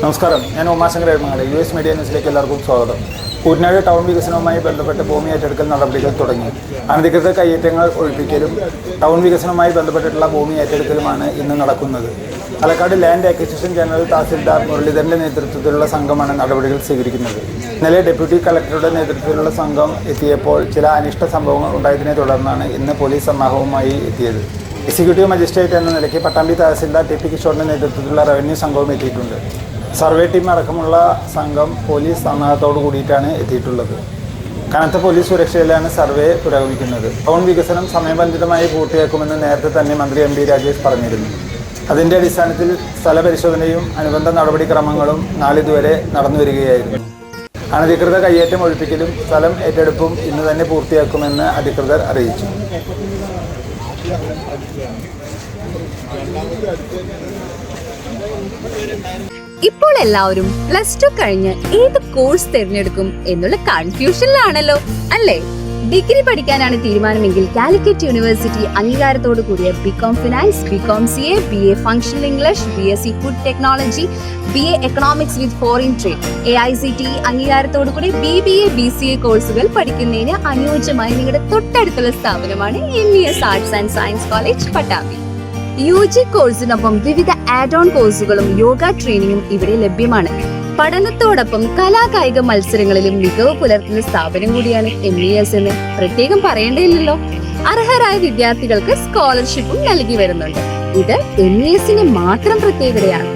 നമസ്കാരം, ഞാൻ Umashankar Ezhumangad. US media ന്യൂസിലേക്ക് എല്ലാവർക്കും സ്വാഗതം. കൂറ്റനാട് ടൗൺ വികസനവുമായി ബന്ധപ്പെട്ട് ഭൂമി ഏറ്റെടുക്കൽ നടപടികൾ തുടങ്ങി. അനധികൃത കയ്യേറ്റങ്ങൾ ഒഴിപ്പിക്കലും ടൗൺ വികസനവുമായി ബന്ധപ്പെട്ടിട്ടുള്ള ഭൂമി ഏറ്റെടുക്കലുമാണ് ഇന്ന് നടക്കുന്നത്. Palakkad land acquisition general tahsildar മുരളീധരൻ്റെ നേതൃത്വത്തിലുള്ള സംഘമാണ് നടപടികൾ സ്വീകരിക്കുന്നത്. ഇന്നലെ ഡെപ്യൂട്ടി കളക്ടറുടെ നേതൃത്വത്തിലുള്ള സംഘം എത്തിയപ്പോൾ ചില അനിഷ്ട സംഭവങ്ങൾ ഉണ്ടായതിനെ തുടർന്നാണ് ഇന്ന് പോലീസ് സന്നാഹവുമായി എത്തിയത്. എക്സിക്യൂട്ടീവ് മജിസ്ട്രേറ്റ് എന്ന നിലയ്ക്ക് പട്ടാമ്പി തഹസിൽദാർ ടി പി കിഷോറിൻ്റെ നേതൃത്വത്തിലുള്ള റവന്യൂ സംഘവും എത്തിയിട്ടുണ്ട്. സർവേ ടീം അടക്കമുള്ള സംഘം പോലീസ് സന്നാഹത്തോടു കൂടിയിട്ടാണ് എത്തിയിട്ടുള്ളത്. കനത്ത പോലീസ് സുരക്ഷയിലാണ് സർവേ പുരോഗമിക്കുന്നത്. ടൗൺ വികസനം സമയബന്ധിതമായി പൂർത്തിയാക്കുമെന്ന് നേരത്തെ തന്നെ മന്ത്രി MB രാജേഷ് പറഞ്ഞിരുന്നു. അതിൻ്റെ അടിസ്ഥാനത്തിൽ സ്ഥലപരിശോധനയും അനുബന്ധ നടപടിക്രമങ്ങളും നാളിതുവരെ നടന്നു വരികയായിരുന്നു. അനധികൃത കയ്യേറ്റം ഒഴിപ്പിക്കലും സ്ഥലം ഏറ്റെടുപ്പും ഇന്ന് തന്നെ പൂർത്തിയാക്കുമെന്ന് അധികൃതർ അറിയിച്ചു. ഇപ്പോൾ എല്ലാവരും +2 കഴിഞ്ഞ് ഏത് കോഴ്സ് തിരഞ്ഞെടുക്കും എന്നുള്ള കൺഫ്യൂഷനിലാണല്ലോ അല്ലേ? ഡിഗ്രി പഠിക്കാനാണ് തീരുമാനമെങ്കിൽ കാലിക്കറ്റ് യൂണിവേഴ്സിറ്റി അംഗീകാരത്തോടു കൂടിയ BCom finance, BCom CA, BA functional English, BSc food technology, BA economics വിത്ത് ഫോറിൻ ട്രേഡ്, AICTE അംഗീകാരത്തോടു കൂടി BBA BCA കോഴ്സുകൾ പഠിക്കുന്നതിന് അനുയോജ്യമായി നിങ്ങളുടെ തൊട്ടടുത്തുള്ള സ്ഥാപനമാണ് MES arts and science college Pattambi. UG കോഴ്സിനൊപ്പം വിവിധ ആഡ് ഓൺ കോഴ്സുകളും യോഗ ട്രെയിനിങ്ങും ഇവിടെ ലഭ്യമാണ്. പഠനത്തോടൊപ്പം കലാകായിക മത്സരങ്ങളിലും മികവ് പുലർത്തുന്ന സ്ഥാപനം കൂടിയാണ് MES എന്ന് പ്രത്യേകം പറയേണ്ടതില്ലല്ലോ. അർഹരായ വിദ്യാർത്ഥികൾക്ക് സ്കോളർഷിപ്പും നൽകി വരുന്നുണ്ട്. ഇത് MESന്റെ മാത്രം പ്രത്യേകതയാണ്.